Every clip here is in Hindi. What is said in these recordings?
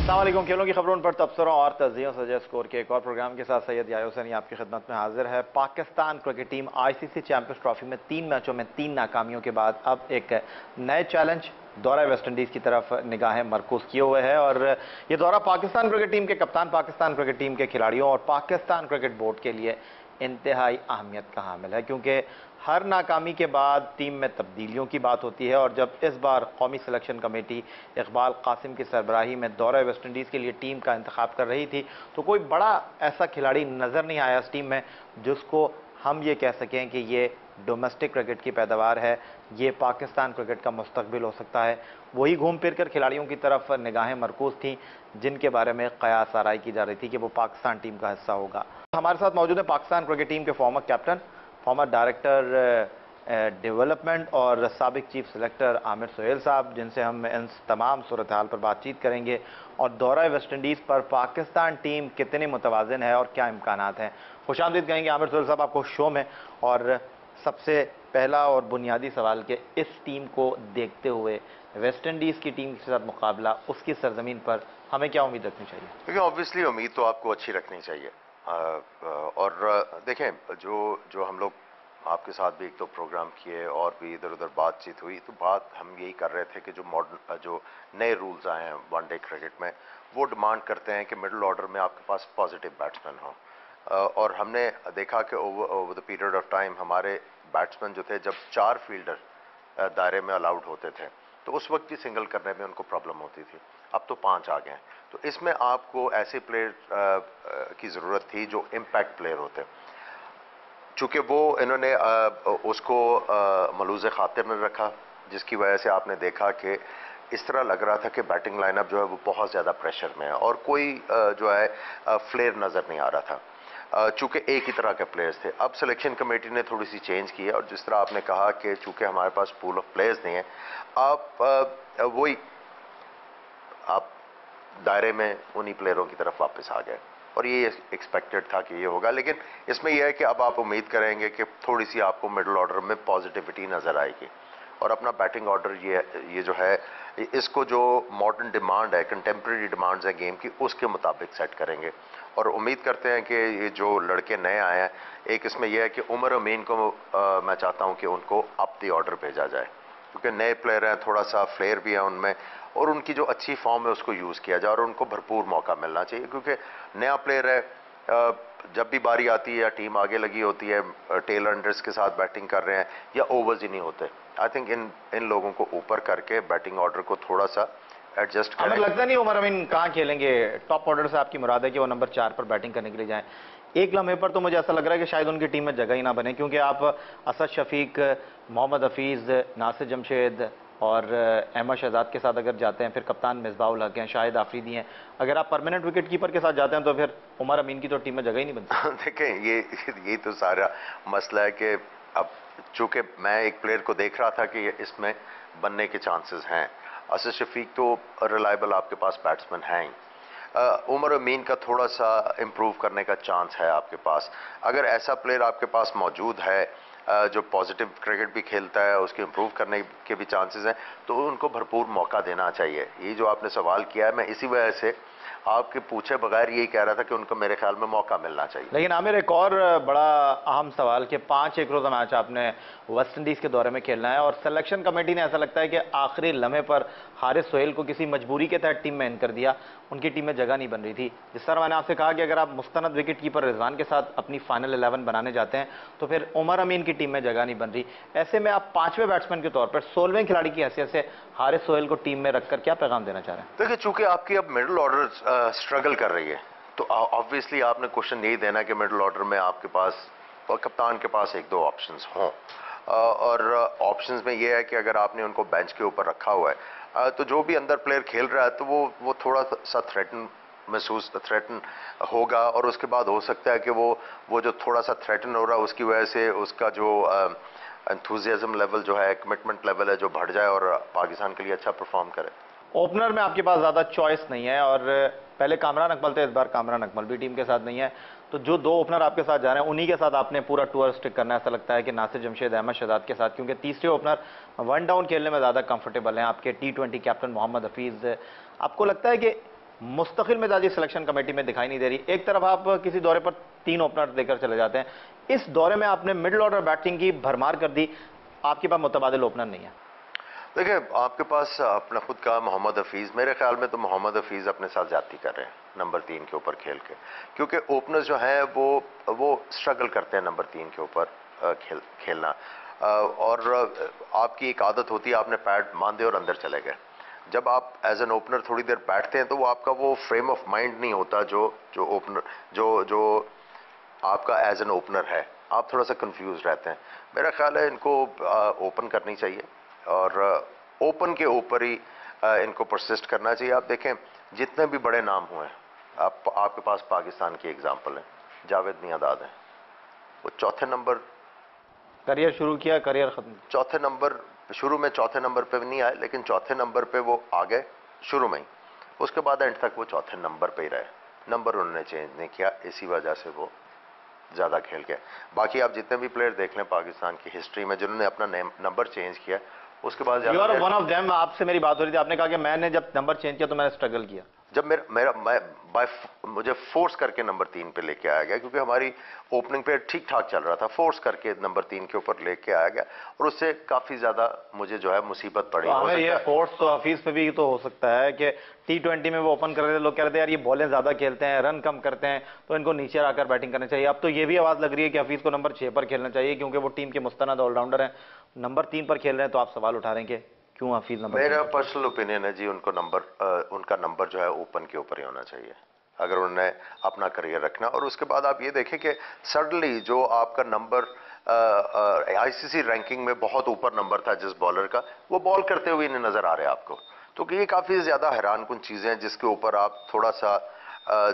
अस्सलाम वालेकुम। खेलों की खबरों पर तबसरों और तज्जियों सजा स्कोर के एक और प्रोग्राम के साथ सैयद यायो हुसैनी आपकी खिदमत में हाजिर है। Pakistan cricket team ICC champions trophy में 3 मैचों में 3 नाकामियों के बाद अब एक नए चैलेंज दौरा वेस्ट इंडीज़ की तरफ निगाहें मरकूज किए हुए है। और ये दौरा पाकिस्तान क्रिकेट टीम के कप्तान, पाकिस्तान क्रिकेट टीम के खिलाड़ियों और पाकिस्तान क्रिकेट बोर्ड के लिए इंतहाई अहमियत का हामिल है, क्योंकि हर नाकामी के बाद टीम में तब्दीलियों की बात होती है। और जब इस बार कौमी सिलेक्शन कमेटी इकबाल कासिम की सरबराही में दौरा वेस्ट इंडीज़ के लिए टीम का इंतखाब कर रही थी, तो कोई बड़ा ऐसा खिलाड़ी नज़र नहीं आया इस टीम में जिसको हम ये कह सकें कि ये डोमेस्टिक क्रिकेट की पैदावार है, ये पाकिस्तान क्रिकेट का मुस्तकबिल हो सकता है। वही घूम फिर कर खिलाड़ियों की तरफ निगाहें मरकूज थीं जिनके बारे में कयास आराई की जा रही थी कि वो पाकिस्तान टीम का हिस्सा होगा। हमारे साथ मौजूद है पाकिस्तान क्रिकेट टीम के former captain, farmer director development और साबिक चीफ सेलेक्टर आमिर सुहेल साहब, जिनसे हम इन तमाम सूरत हाल पर बातचीत करेंगे और दौरा वेस्ट इंडीज़ पर पाकिस्तान टीम कितनी मुतवाज़िन है और क्या इम्कानात हैं। खुशामदीद कहेंगे आमिर सुहेल साहब आपको शो में। और सबसे पहला और बुनियादी सवाल कि इस टीम को देखते हुए वेस्ट इंडीज़ की टीम के साथ मुकाबला उसकी सरजमीन पर हमें क्या उम्मीद रखनी चाहिए? देखिए, ऑब्वियसली उम्मीद तो आपको अच्छी रखनी चाहिए। और देखें, जो जो हम लोग आपके साथ भी एक दो प्रोग्राम किए और भी इधर उधर बातचीत हुई, तो बात हम यही कर रहे थे कि जो मॉडर्न जो नए रूल्स आए हैं वनडे क्रिकेट में, वो डिमांड करते हैं कि मिडिल ऑर्डर में आपके पास पॉजिटिव बैट्समैन हो। और हमने देखा कि over the period of time हमारे बैट्समैन जो थे, जब 4 फील्डर दायरे में अलाउड होते थे तो उस वक्त भी सिंगल करने में उनको प्रॉब्लम होती थी। अब तो 5 आ गए हैं, तो इसमें आपको ऐसे प्लेयर की ज़रूरत थी जो इम्पैक्ट प्लेयर होते। चूँकि वो इन्होंने उसको मलूज़ खातिर में रखा, जिसकी वजह से आपने देखा कि इस तरह लग रहा था कि बैटिंग लाइनअप जो है वो बहुत ज़्यादा प्रेशर में है और कोई जो है फ्लेयर नज़र नहीं आ रहा था, चूँकि एक ही तरह के प्लेयर्स थे। अब सिलेक्शन कमेटी ने थोड़ी सी चेंज की है और जिस तरह आपने कहा कि चूँकि हमारे पास पूल ऑफ प्लेयर्स नहीं है, आप वही आप दायरे में उन्हीं प्लेयरों की तरफ वापस आ गए और ये एक्सपेक्टेड था कि ये होगा। लेकिन इसमें यह है कि अब आप उम्मीद करेंगे कि थोड़ी सी आपको मिडिल ऑर्डर में पॉजिटिविटी नज़र आएगी और अपना बैटिंग ऑर्डर ये जो है, इसको जो मॉडर्न डिमांड है, कंटेम्प्रेरी डिमांड्स है गेम की, उसके मुताबिक सेट करेंगे। और उम्मीद करते हैं कि ये जो लड़के नए आए हैं, एक इसमें यह है कि उमर अमीन को मैं चाहता हूँ कि उनको अप द ऑर्डर भेजा जाए, क्योंकि नए प्लेयर हैं, थोड़ा सा फ्लेयर भी है उनमें, और उनकी जो अच्छी फॉर्म है उसको यूज़ किया जाए और उनको भरपूर मौका मिलना चाहिए। क्योंकि नया प्लेयर है, जब भी बारी आती है या टीम आगे लगी होती है, टेल अंडर्स के साथ बैटिंग कर रहे हैं या ओवर्स ही नहीं होते, आई थिंक इन लोगों को ऊपर करके बैटिंग ऑर्डर को थोड़ा सा एडजस्ट करें। हमें लगता नहीं उमर अमीन कहाँ खेलेंगे। टॉप ऑर्डर से आपकी मुराद है कि वो नंबर 4 पर बैटिंग करने के लिए जाएं। एक लम्हे पर तो मुझे ऐसा लग रहा है कि शायद उनकी टीम में जगह ही ना बने, क्योंकि आप असद शफीक, मोहम्मद हफीज़, नासिर जमशेद और अहमद शहजाद के साथ अगर जाते हैं, फिर कप्तान मिसबाउल हक हैं, शाहिद आफरीदी हैं, अगर आप परमानेंट विकेट कीपर के साथ जाते हैं तो फिर उमर अमीन की तो टीम में जगह ही नहीं बनती। देखें, ये तो सारा मसला है कि अब चूंकि मैं एक प्लेयर को देख रहा था कि इसमें बनने के चांसेस हैं। असद शफीक तो रिलायबल आपके पास बैट्समैन हैं ही। उमर अमीन का थोड़ा सा इम्प्रूव करने का चांस है आपके पास। अगर ऐसा प्लेयर आपके पास मौजूद है जो पॉजिटिव क्रिकेट भी खेलता है, उसके इम्प्रूव करने के भी चांसेस हैं, तो उनको भरपूर मौका देना चाहिए। ये जो आपने सवाल किया है, मैं इसी वजह से आपके पूछे बगैर यही कह रहा था कि उनको मेरे ख्याल में मौका मिलना चाहिए। लेकिन आमिर, एक और बड़ा अहम सवाल कि 5 एक रोज़ा मैच आपने वेस्ट इंडीज़ के दौरे में खेलना है और सिलेक्शन कमेटी ने ऐसा लगता है कि आखिरी लम्हे पर हारिस सोहेल को किसी मजबूरी के तहत टीम में इन कर दिया। उनकी टीम में जगह नहीं बन रही थी। जिस तरह मैंने आपसे कहा कि अगर आप मुस्तनद विकेट कीपर रिजवान के साथ अपनी फाइनल 11 बनाने जाते हैं तो फिर उमर अमीन की टीम में जगह नहीं बन रही। ऐसे में आप 5वें बैट्समैन के तौर पर 16वें खिलाड़ी की हैसियत से हारिस सोहेल को टीम में रखकर क्या पैगाम देना चाह रहे हैं? देखिए, चूंकि आपकी अब मिडिल ऑर्डर स्ट्रगल कर रही है, तो ऑब्वियसली आपने क्वेश्चन यही देना कि मिडिल ऑर्डर में आपके पास और कप्तान के पास एक दो ऑप्शंस हों। और ऑप्शंस में ये है कि अगर आपने उनको बेंच के ऊपर रखा हुआ है, तो जो भी अंदर प्लेयर खेल रहा है तो वो थोड़ा सा थ्रेटन होगा और उसके बाद हो सकता है कि वो जो थोड़ा सा थ्रेटन हो रहा है उसकी वजह से उसका जो एंथुजियाज्म लेवल जो है, कमिटमेंट लेवल है, जो बढ़ जाए और पाकिस्तान के लिए अच्छा परफॉर्म करे। ओपनर में आपके पास ज़्यादा चॉइस नहीं है और पहले कामरान अकमल थे, इस बार कामरान अकमल भी टीम के साथ नहीं है, तो जो 2 ओपनर आपके साथ जा रहे हैं उन्हीं के साथ आपने पूरा टूर स्टिक करना है। ऐसा लगता है कि नासिर जमशेद, अहमद शहजाद के साथ, क्योंकि तीसरे ओपनर वन डाउन खेलने में ज़्यादा कंफर्टेबल हैं आपके T20 कैप्टन मोहम्मद हफीज़। आपको लगता है कि मुस्तकिल मिजाजी सिलेक्शन कमेटी में दिखाई नहीं दे रही। एक तरफ आप किसी दौरे पर 3 ओपनर देकर चले जाते हैं, इस दौरे में आपने मिडिल ऑर्डर बैटिंग की भरमार कर दी, आपके पास मुतबादिल ओपनर नहीं है। देखिए, आपके पास अपना खुद का मोहम्मद हफीज़, मेरे ख्याल में तो मोहम्मद हफीज़ अपने साथ ज्यादती कर रहे हैं नंबर 3 के ऊपर खेल के, क्योंकि ओपनर्स जो हैं वो स्ट्रगल करते हैं नंबर 3 के ऊपर खेलना। और आपकी एक आदत होती है, आपने पैड मान दिए और अंदर चले गए। जब आप एज एन ओपनर थोड़ी देर बैठते हैं तो वो आपका वो फ्रेम ऑफ माइंड नहीं होता जो ओपनर जो आपका एज एन ओपनर है, आप थोड़ा सा कंफ्यूज रहते हैं। मेरा ख्याल है इनको ओपन करनी चाहिए और ओपन के ऊपर ही इनको परसिस्ट करना चाहिए। आप देखें, जितने भी बड़े नाम हुए, आपके पास पाकिस्तान की एग्जांपल है, जावेद मियांदाद है, वो चौथे नंबर करियर शुरू किया, करियर खत्म। चौथे नंबर, शुरू में चौथे नंबर पे नहीं आए, लेकिन चौथे नंबर पे वो आ गए शुरू में ही। उसके बाद एंड तक वो चौथे नंबर पे ही रहे, नंबर उन्होंने चेंज नहीं किया, इसी वजह से वो ज़्यादा खेल गए। बाकी आप जितने भी प्लेयर देख लें पाकिस्तान की हिस्ट्री में जिन्होंने अपना नंबर चेंज किया, उसके बाद you are one of them. आपसे मेरी बात हो रही थी, आपने कहा कि मैंने जब नंबर चेंज किया तो मैंने स्ट्रगल किया। जब मुझे फोर्स करके नंबर 3 पे लेके आया गया, क्योंकि हमारी ओपनिंग पे ठीक ठाक चल रहा था, फोर्स करके नंबर 3 के ऊपर लेके आया गया और उससे काफी ज्यादा मुझे जो है मुसीबत पड़ी। तो हमें ये फोर्स तो हफीज पे भी तो हो सकता है कि T20 में वो ओपन कर रहे थे, लोग कह रहे थे यार ये बॉलें ज्यादा खेलते हैं, रन कम करते हैं, तो इनको नीचे आकर बैटिंग करनी चाहिए। अब तो ये भी आवाज लग रही है कि हफीज को नंबर 6 पर खेलना चाहिए, क्योंकि वो टीम के मुस्तनद ऑलराउंडर हैं। नंबर 3 पर खेल रहे हैं तो आप सवाल उठा रहे हैं कि क्यों हफीज नंबर? मेरा पर्सनल ओपिनियन है जी, उनका नंबर जो है ओपन के ऊपर ही होना चाहिए अगर उन्हें अपना करियर रखना। और उसके बाद आप ये देखें कि सडनली जो आपका नंबर आईसीसी रैंकिंग में बहुत ऊपर नंबर था जिस बॉलर का, वो बॉल करते हुए नहीं नजर आ रहे आपको। तो ये काफी ज्यादा हैरानकुन चीजें हैं जिसके ऊपर आप थोड़ा सा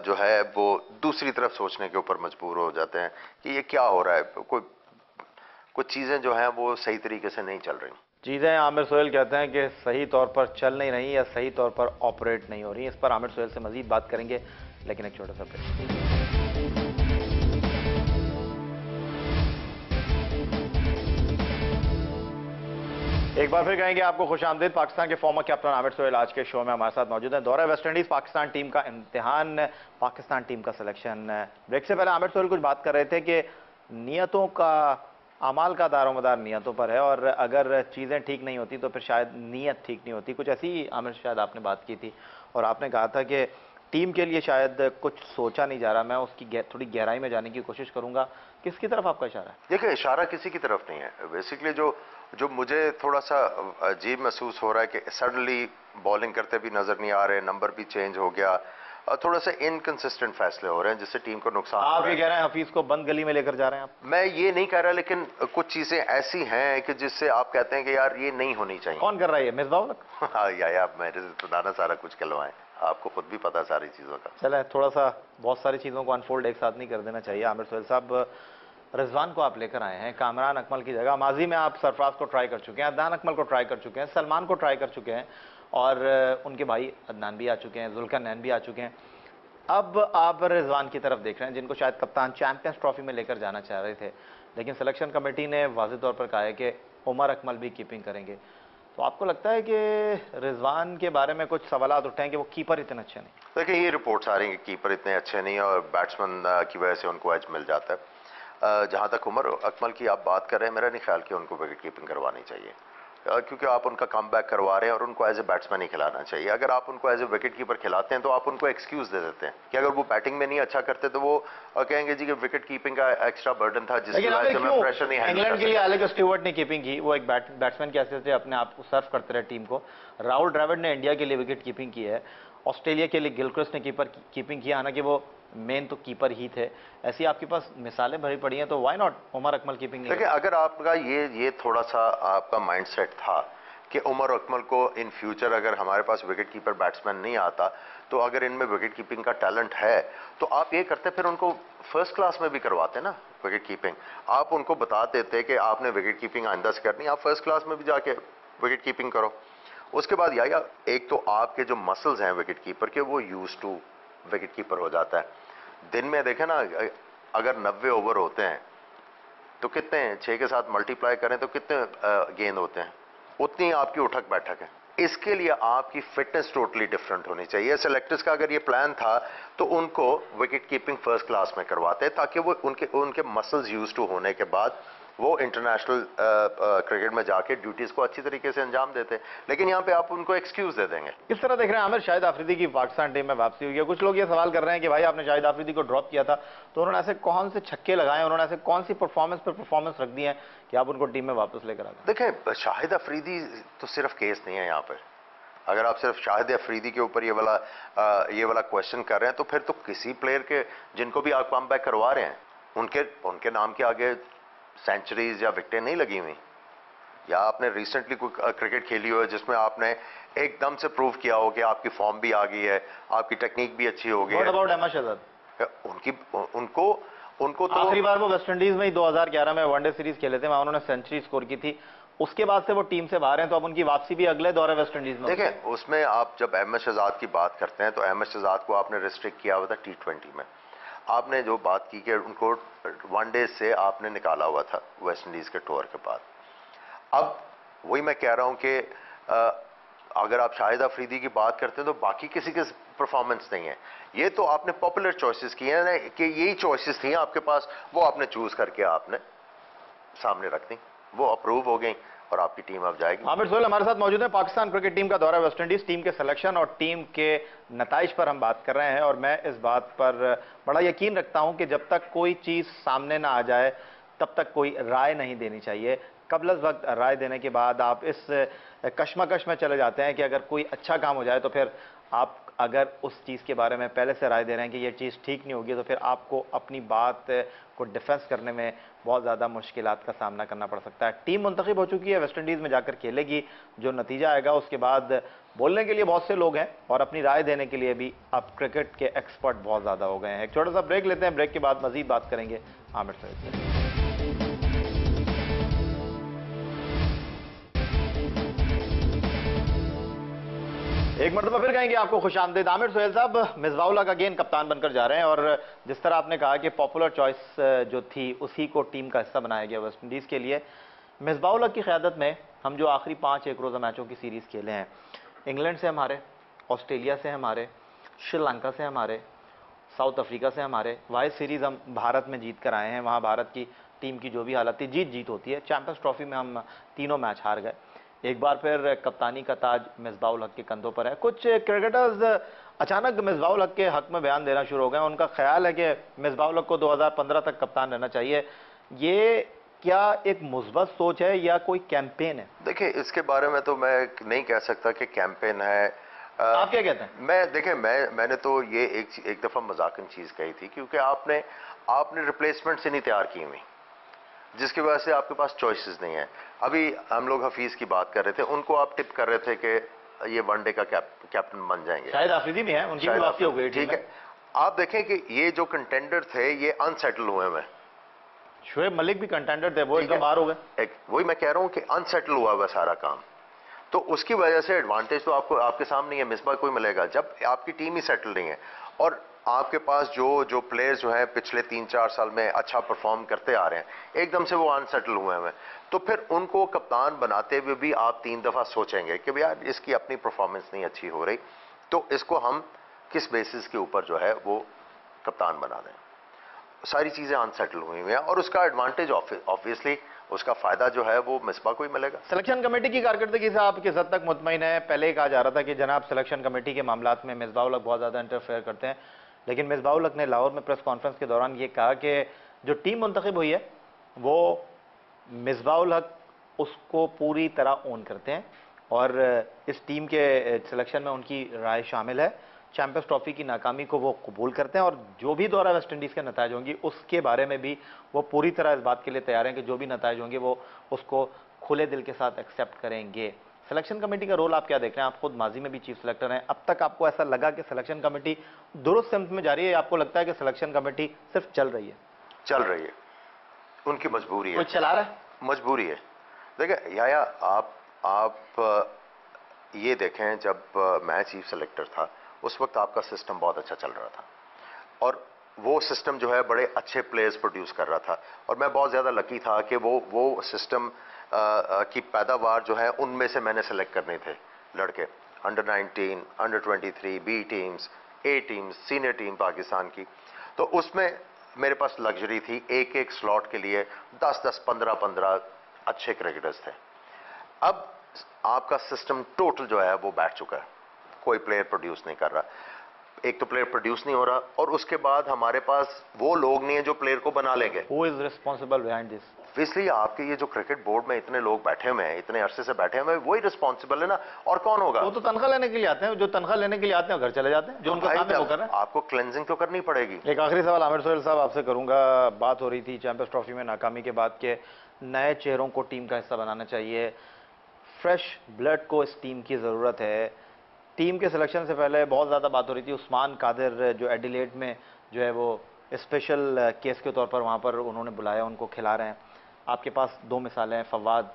जो है वो दूसरी तरफ सोचने के ऊपर मजबूर हो जाते हैं कि ये क्या हो रहा है, कुछ चीजें जो हैं वो सही तरीके से नहीं चल रही। चीज़ें आमिर सोहेल कहते हैं कि सही तौर पर चल नहीं रही या सही तौर पर ऑपरेट नहीं हो रही। इस पर आमिर सोहेल से मजीद बात करेंगे, लेकिन एक छोटा सा ब्रेक। एक बार फिर कहेंगे आपको खुशामदीद। पाकिस्तान के फॉर्मर कैप्टन आमिर सोहेल आज के शो में हमारे साथ मौजूद हैं। दौरा वेस्ट इंडीज, पाकिस्तान टीम का इम्तिहान, पाकिस्तान टीम का सिलेक्शन। ब्रेक से पहले आमिर सोहेल कुछ बात कर रहे थे कि नियतों का, अमाल का दारोमदार नियतों पर है, और अगर चीज़ें ठीक नहीं होती तो फिर शायद नियत ठीक नहीं होती। कुछ ऐसी आमिर शायद आपने बात की थी और आपने कहा था कि टीम के लिए शायद कुछ सोचा नहीं जा रहा, मैं उसकी थोड़ी गहराई में जाने की कोशिश करूंगा। किसकी तरफ आपका इशारा है? देखिए, इशारा किसी की तरफ नहीं है। बेसिकली जो मुझे थोड़ा सा अजीब महसूस हो रहा है कि सडनली बॉलिंग करते भी नजर नहीं आ रहे, नंबर भी चेंज हो गया, थोड़ा सा इनकंसिस्टेंट फैसले हो रहे हैं जिससे टीम को नुकसान। आप ये कह रहे हैं हफीज को बंद गली में लेकर जा रहे हैं आप? मैं ये नहीं कह रहा, लेकिन कुछ चीजें ऐसी हैं कि जिससे आप कहते हैं कि यार ये नहीं होनी चाहिए। कौन कर रहा है ये, मिसबाह? हाँ या मेरे से तो दाना सारा कुछ कहलवाएं, आपको खुद भी पता सारी चीजों का। चले, थोड़ा सा बहुत सारी चीज़ों को अनफोल्ड एक साथ नहीं कर देना चाहिए। आमिर सोहेल साहब, रिजवान को आप लेकर आए हैं कामरान अकमल की जगह। माजी में आप सरफराज को ट्राई कर चुके हैं, अदनान अकमल को ट्राई कर चुके हैं, सलमान को ट्राई कर चुके हैं, और उनके भाई अदनान भी आ चुके हैं, जुल्करनैन भी आ चुके हैं। अब आप रिजवान की तरफ देख रहे हैं, जिनको शायद कप्तान चैंपियंस ट्रॉफी में लेकर जाना चाह रहे थे, लेकिन सिलेक्शन कमेटी ने वाज़ेह तौर पर कहा है कि उमर अकमल भी कीपिंग करेंगे। तो आपको लगता है कि रिजवान के बारे में कुछ सवालात उठे हैं कि वो कीपर इतने अच्छे नहीं? देखिए, ये रिपोर्ट्स आ रही हैं कि कीपर इतने अच्छे नहीं और बैट्समैन की वजह से उनको एज मिल जाता है। जहां तक उमर अकमल की आप बात कर रहे हैं, मेरा नहीं ख्याल कि उनको विकेट कीपिंग करवानी चाहिए, क्योंकि आप उनका कम बैक करवा रहे हैं और उनको एज ए बैट्समैन ही खिलाना चाहिए। अगर आप उनको एज ए विकेट कीपर खिलाते हैं तो आप उनको एक्सक्यूज दे देते हैं कि अगर वो बैटिंग में नहीं अच्छा करते तो वो कहेंगे जी कि विकेट कीपिंग का एक्स्ट्रा बर्डन था जिसकी वजह से मैं प्रेशर नहीं हैंडल कर इंग्लैंड के लिए एलेक्स स्टीवर्ट ने कीपिंग की, वो एक बैट्समैन की हैसियत से अपने आप को सर्व करते रहे टीम को। राहुल द्रविड़ ने इंडिया के लिए विकेट कीपिंग की है, ऑस्ट्रेलिया के लिए गिलक्रिस्ट ने कीपिंग किया, हालांकि वो मेन तो कीपर ही थे। ऐसी आपके पास मिसालें भरी पड़ी हैं, तो why not Umar Akmal keeping? देखिए, अगर आपका ये थोड़ा सा आपका माइंडसेट था कि उमर अकमल को इन फ्यूचर अगर हमारे पास विकेट कीपर बैट्समैन नहीं आता तो अगर इनमें विकेट कीपिंग का टैलेंट है तो आप ये करते, फिर उनको फर्स्ट क्लास में भी करवाते ना विकेट कीपिंग। आप उनको बता देते कि आपने विकेट कीपिंग आइंदा से करनी, आप फर्स्ट क्लास में भी जाके विकेट कीपिंग करो। उसके बाद या एक तो आपके जो मसल्स हैं विकेट कीपर के, वो यूज टू विकेट कीपर हो जाता है। दिन में देखें ना, अगर 90 ओवर होते हैं तो कितने, 6 के साथ मल्टीप्लाई करें तो कितने गेंद होते हैं, उतनी आपकी उठक बैठक है। इसके लिए आपकी फिटनेस टोटली डिफरेंट होनी चाहिए। सेलेक्टर्स का अगर ये प्लान था तो उनको विकेट कीपिंग फर्स्ट क्लास में करवाते ताकि वो उनके मसल्स यूज टू होने के बाद वो इंटरनेशनल क्रिकेट में जाके ड्यूटीज को अच्छी तरीके से अंजाम देते, लेकिन यहाँ पे आप उनको एक्सक्यूज दे देंगे। किस तरह देख रहे हैं आमिर, शाहिद आफरीदी की पाकिस्तान टीम में वापसी हुई है? कुछ लोग ये सवाल कर रहे हैं कि भाई आपने शाहिद आफरीदी को ड्रॉप किया था तो उन्होंने ऐसे कौन से छक्के लगाए, उन्होंने ऐसे कौन सी परफॉर्मेंस पर परफॉर्मेंस रख दी है कि आप उनको टीम में वापस लेकर आ गए? देखिए, शाहिद अफरीदी तो सिर्फ केस नहीं है यहाँ पे। अगर आप सिर्फ शाहिद अफरीदी के ऊपर ये वाला क्वेश्चन कर रहे हैं तो फिर तो किसी प्लेयर के जिनको भी आप कम बैक करवा रहे हैं उनके नाम के आगे सेंचुरीज या विकेटें नहीं लगी हुई, या आपने रिसेंटली कोई क्रिकेट खेली हो जिसमें आपने एकदम से प्रूव किया हो कि आपकी फॉर्म भी आ गई है, आपकी टेक्निक भी अच्छी हो गई है। What about Ahmed Shehzad? उनको तो आखिरी बार वो वेस्ट इंडीज में ही 2011 में वनडे सीरीज खेले थे, वहां उन्होंने सेंचुरी स्कोर की थी, उसके बाद से वो टीम से बाहर हैं, तो अब उनकी वापसी भी अगले दौरे वेस्ट इंडीज में। देखिए, उसमें आप जब अहमद शहजाद की बात करते हैं तो अहमद शहजाद को आपने रिस्ट्रिक्ट किया हुआ था T20 में। आपने जो बात की कि उनको वनडे से आपने निकाला हुआ था वेस्ट इंडीज के टूर के बाद। अब वही मैं कह रहा हूं कि अगर आप शाहिद अफरीदी की बात करते हैं तो बाकी किसी के परफॉर्मेंस नहीं है। ये तो आपने पॉपुलर चॉइसेस की हैं ना, कि यही चॉइसेस थी आपके पास, वो आपने चूज करके आपने सामने रख दी, वो अप्रूव हो गई और आपकी टीम अब जाएगी। आमिर सोहेल हमारे साथ मौजूद है। पाकिस्तान क्रिकेट टीम का दौरा वेस्ट इंडीज, टीम के सिलेक्शन और टीम के नताइज पर हम बात कर रहे हैं, और मैं इस बात पर बड़ा यकीन रखता हूं कि जब तक कोई चीज सामने ना आ जाए तब तक कोई राय नहीं देनी चाहिए। कबल वक्त राय देने के बाद आप इस कश्मकश में चले जाते हैं कि अगर कोई अच्छा काम हो जाए तो फिर आप अगर उस चीज़ के बारे में पहले से राय दे रहे हैं कि ये चीज़ ठीक नहीं होगी, तो फिर आपको अपनी बात को डिफेंस करने में बहुत ज़्यादा मुश्किलात का सामना करना पड़ सकता है। टीम मुंतखब हो चुकी है, वेस्ट इंडीज़ में जाकर खेलेगी, जो नतीजा आएगा उसके बाद बोलने के लिए बहुत से लोग हैं और अपनी राय देने के लिए भी अब क्रिकेट के एक्सपर्ट बहुत ज़्यादा हो गए हैं। एक छोटा सा ब्रेक लेते हैं, ब्रेक के बाद मजीद बात करेंगे आमिर सईद से। एक मरतबा फिर कहेंगे आपको खुशामदीद। आमिर सोहेल साहब मिसबाह-उल-हक का गेंद कप्तान बनकर जा रहे हैं, और जिस तरह आपने कहा कि पॉपुलर चॉइस जो थी उसी को टीम का हिस्सा बनाया गया वेस्ट इंडीज़ के लिए। मिसबाह-उल-हक की क़यादत में हम जो आखिरी 5 एक रोज़ा मैचों की सीरीज़ खेले हैं, इंग्लैंड से हमारे, ऑस्ट्रेलिया से हमारे, श्रीलंका से हमारे, साउथ अफ्रीका से हमारे, वाइस सीरीज़ हम भारत में जीत कर आए हैं। वहाँ भारत की टीम की जो भी हालत थी, जीत होती है। चैंपियंस ट्रॉफी में हम तीनों मैच हार गए। एक बार फिर कप्तानी का ताज मिसबाह-उल-हक के कंधों पर है। कुछ क्रिकेटर्स अचानक मिसबाह-उल-हक के हक में बयान देना शुरू हो गए। उनका ख्याल है कि मिसबाह-उल-हक को 2015 तक कप्तान रहना चाहिए। ये क्या एक मुस्बत सोच है या कोई कैंपेन है? देखिए, इसके बारे में तो मैं नहीं कह सकता कि कैंपेन है। आप क्या कहते हैं? देखिए, मैंने तो ये एक दफा मजाकन चीज कही थी, क्योंकि आपने रिप्लेसमेंट से नहीं तैयार की हुई, जिसकी वजह से आपके पास चॉइसेस नहीं है। अभी हम लोग हफीज की बात कर रहे थे, उनको आप टिप कर रहे थे कि ये वनडे का कैप्टन बन जाएंगे। शायद आफरीदी भी है, उनकी भी वापसी हो गई। ठीक है, आप देखें कि ये जो कंटेंडर थे ये अनसेटल हुए हैं। शोएब मलिक भी कंटेंडर थे, वो एकदम बाहर हो गए। वही मैं कह रहा हूं कि अनसेटल हुआ हुआ सारा काम, तो उसकी वजह से एडवांटेज तो आपको आपके सामने है, मिसबाह कोई मिलेगा जब आपकी टीम ही सेटल नहीं है और आपके पास जो प्लेयर्स जो हैं पिछले 3-4 साल में अच्छा परफॉर्म करते आ रहे हैं, एकदम से वो अनसेटल हुए हैं, तो फिर उनको कप्तान बनाते हुए भी आप 3 दफा सोचेंगे कि यार इसकी अपनी परफॉर्मेंस नहीं अच्छी हो रही, तो इसको हम किस बेसिस के ऊपर जो है वो कप्तान बना दें। सारी चीजें अनसेटल हुई हुई हैं और उसका एडवांटेज ऑब्वियसली उसका फायदा जो है वो मिसबाह को ही मिलेगा। सिलेक्शन कमेटी की कारकर्दगी से आप किस हद तक मुतमईन है? पहले ही कहा जा रहा था कि जनाब सिलेक्शन कमेटी के मामलात में मिसबाह-उल-हक बहुत ज़्यादा इंटरफेयर करते हैं, लेकिन मिसबाह-उल-हक ने लाहौर में प्रेस कॉन्फ्रेंस के दौरान ये कहा कि जो टीम मुंतखब हुई है वो मिसबाह-उल-हक उसको पूरी तरह ओन करते हैं और इस टीम के सिलेक्शन में उनकी राय शामिल है। चैंपियंस ट्रॉफी की नाकामी को वो कबूल करते हैं और जो भी दौरा वेस्ट इंडीज़ के नतायज होंगी उसके बारे में भी वो पूरी तरह इस बात के लिए तैयार हैं कि जो भी नतायज होंगे वो उसको खुले दिल के साथ एक्सेप्ट करेंगे। सिलेक्शन कमेटी का रोल आप क्या देख रहे हैं? आप खुद माजी में भी चीफ सिलेक्टर हैं, अब तक आपको ऐसा लगा कि सिलेक्शन कमेटी दुरुस्त सिमत में जा रही है या आपको लगता है कि सिलेक्शन कमेटी सिर्फ चल रही है? चल रही है, उनकी मजबूरी है। कुछ चला रहा है? मजबूरी है। देखिए याया, आप ये देखें, जब मैं चीफ सिलेक्टर था उस वक्त आपका सिस्टम बहुत अच्छा चल रहा था और वो सिस्टम जो है बड़े अच्छे प्लेयर्स प्रोड्यूस कर रहा था और मैं बहुत ज़्यादा लकी था कि वो सिस्टम की पैदावार जो है उनमें से मैंने सेलेक्ट करने थे लड़के, अंडर 19, अंडर 23, बी टीम्स, ए टीम्स, सीनियर टीम पाकिस्तान की। तो उसमें मेरे पास लग्जरी थी, एक एक स्लॉट के लिए 10-10, 15-15 अच्छे क्रिकेटर्स थे। अब आपका सिस्टम टोटल जो है वो बैठ चुका है, कोई प्लेयर प्रोड्यूस नहीं कर रहा। एक तो प्लेयर प्रोड्यूस नहीं हो रहा, और उसके बाद हमारे पास वो लोग नहीं है जो प्लेयर को बना लेंगे। Who is responsible behind this? इसलिए आपके ये जो क्रिकेट बोर्ड में इतने लोग बैठे हुए हैं, इतने अरसे से बैठे हुए हैं, वही रिस्पॉन्सिबल है ना, और कौन होगा? वो तो तनख्वाह लेने के लिए आते हैं, जो तनख्वाह लेने के लिए आते हैं घर चले जाते हैं, जो उनका काम है वो कर रहे हैं। आपको क्लेंजिंग तो करनी पड़ेगी। एक आखिरी सवाल आमिर सोहेल साहब आपसे करूंगा। बात हो रही थी चैंपियंस ट्रॉफी में नाकामी के बाद के नए चेहरों को टीम का हिस्सा बनाना चाहिए, फ्रेश ब्लड को इस टीम की ज़रूरत है। टीम के सिलेक्शन से पहले बहुत ज़्यादा बात हो रही थी, उस्मान कादिर जो एडिलेड में जो है वो स्पेशल केस के तौर पर वहाँ पर उन्होंने बुलाया, उनको खिला रहे हैं। आपके पास दो मिसालें हैं, फवाद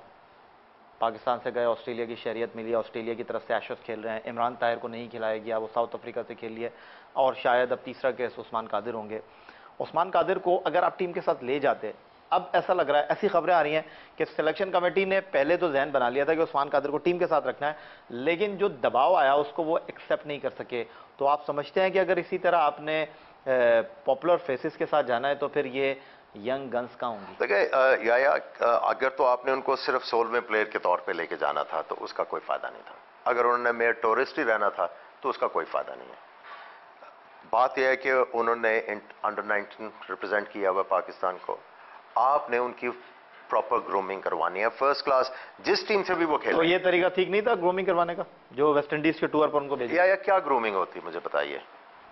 पाकिस्तान से गए, ऑस्ट्रेलिया की शहरियत मिली, ऑस्ट्रेलिया की तरफ से एशेस खेल रहे हैं। इमरान ताहिर को नहीं खिलाया गया, वो साउथ अफ्रीका से खेल लिए, और शायद अब तीसरा केस उस्मान कादिर होंगे। उस्मान कादिर को अगर आप टीम के साथ ले जाते, अब ऐसा लग रहा है, ऐसी खबरें आ रही हैं कि सिलेक्शन कमेटी ने पहले तो जहन बना लिया था कि उस्मान कादिर को टीम के साथ रखना है, लेकिन जो दबाव आया उसको वो एक्सेप्ट नहीं कर सके। तो आप समझते हैं कि अगर इसी तरह आपने पॉपुलर फेसेस के साथ जाना है तो फिर ये यंग गन्स का होंगी? देखिए या अगर तो आपने उनको सिर्फ सोलवें प्लेयर के तौर पे लेके जाना था तो उसका कोई फायदा नहीं था। अगर उन्होंने मेयर टूरिस्ट ही रहना था तो उसका कोई फायदा नहीं है। बात यह है कि उन्होंने अंडर 19 रिप्रेजेंट किया हुआ पाकिस्तान को, आपने उनकी प्रॉपर ग्रूमिंग करवानी है, फर्स्ट क्लास, जिस टीम से भी वो खेले। तो ये तरीका ठीक नहीं था ग्रूमिंग करवाने का, जो वेस्ट इंडीज के टूर पर उनको भेजा? या क्या ग्रूमिंग होती, मुझे बताइए।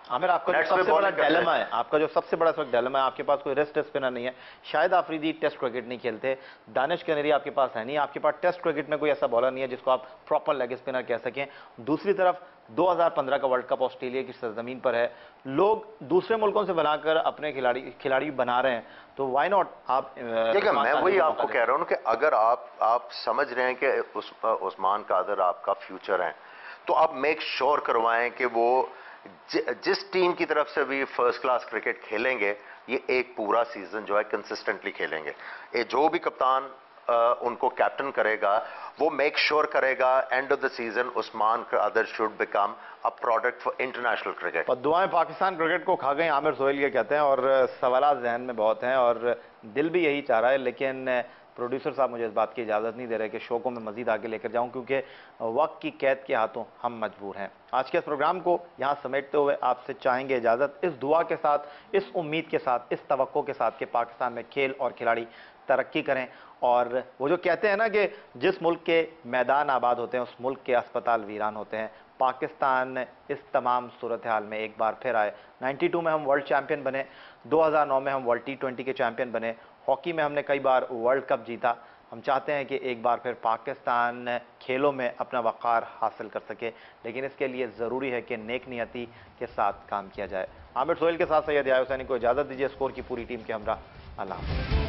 आमिर, आपका जो सबसे बड़ा डायलेमा है, आपका जो सबसे बड़ा डायलेमा है, आपके पास कोई रेस्ट स्पिनर नहीं है। शायद आफरीदी टेस्ट क्रिकेट नहीं खेलते, दानिश कनेरी आपके पास है नहीं, आपके पास टेस्ट क्रिकेट में कोई ऐसा बॉलर नहीं है जिसको आप प्रॉपर लेग स्पिनर कह सकें। दूसरी तरफ 2015 का वर्ल्ड कप ऑस्ट्रेलिया की सरजमीन पर है, लोग दूसरे मुल्कों से बनाकर अपने खिलाड़ी बना रहे हैं, तो वाई नॉट आप? देखिए, मैं वही आपको कह रहा हूं कि अगर आप समझ रहे हैं कि उस्मान कादिर आपका फ्यूचर है, तो आप मेक श्योर करवाएं कि वो जिस टीम की तरफ से भी फर्स्ट क्लास क्रिकेट खेलेंगे, ये एक पूरा सीजन जो है कंसिस्टेंटली खेलेंगे। ये जो भी कप्तान उनको कैप्टन करेगा, वो मेक श्योर करेगा end of the season Usman Qadir should become a product for international cricket. और दुआएं पाकिस्तान क्रिकेट को खा गई, आमिर सोहेल ये कहते हैं, और सवाल जहन में बहुत हैं और दिल भी यही चाह रहा है, लेकिन प्रोड्यूसर साहब मुझे इस बात की इजाज़त नहीं दे रहे कि शो को मैं मजीद आगे लेकर जाऊं, क्योंकि वक्त की कैद के हाथों हम मजबूर हैं। आज के इस प्रोग्राम को यहाँ समेटते हुए आपसे चाहेंगे इजाज़त, इस दुआ के साथ, इस उम्मीद के साथ, इस तवक्को के साथ कि पाकिस्तान में खेल और खिलाड़ी तरक्की करें, और वो जो कहते हैं ना कि जिस मुल्क के मैदान आबाद होते हैं उस मुल्क के अस्पताल वीरान होते हैं, पाकिस्तान इस तमाम सूरत हाल में एक बार फिर आए। 92 में हम वर्ल्ड चैंपियन बने, 2009 में हम वर्ल्ड T20 के चैंपियन बने, हॉकी में हमने कई बार वर्ल्ड कप जीता। हम चाहते हैं कि एक बार फिर पाकिस्तान खेलों में अपना वक़ार हासिल कर सके, लेकिन इसके लिए ज़रूरी है कि नेक नियति के साथ काम किया जाए। आमिर सोहेल के साथ सैयद याहिया हुसैनी को इजाज़त दीजिए। स्कोर की पूरी टीम के हमरा अल्लाह हाफ़िज़।